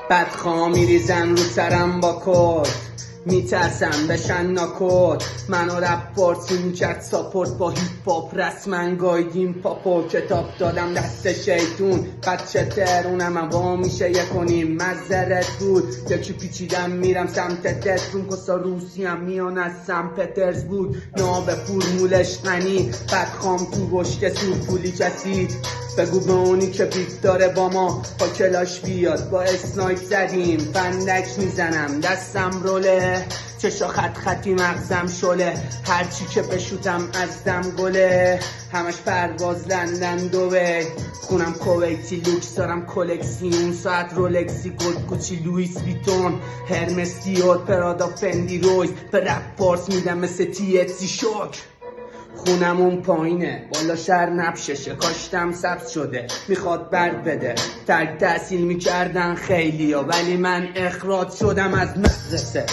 بدخواه میریزن رو سرم با کد، میترسم بشن ناکد. منو رپارتی میکرد ساپورت با هیپ هاپ، رسمن گایدیم پاپو. کتاب دادم دست شیطون، بچه ترونم هوا میشه یکونیم. مزرت بود یکی پیچیدم میرم سمت تترون. کسا روسی هم میان از سم پترز بود، ناب فرمولش غنی. بدخوام تو بشک سور پولی کسی، بگو به اونی که پیک داره با ما با کلاش بیاد. با اسنایپ زدیم فندک میزنم دستم روله، چشا خط خطی مغزم شله. هرچی که بشوتم از دم گله، همش پرواز لندن دوبی. خونم کویتی لوکس دارم کلکسیون، ساعت رولکسی گلد کوچی لویس ویتون هرمس دیور پرادا فندی رویز. به رپ پارس میدم مثل THC شوک. خونمون پایینه بالا شهر نبششه، کاشتم سبز شده میخواد برد بده. ترک تحصیل میکردن خیلیا ولی من اخراج شدم از مدرسه.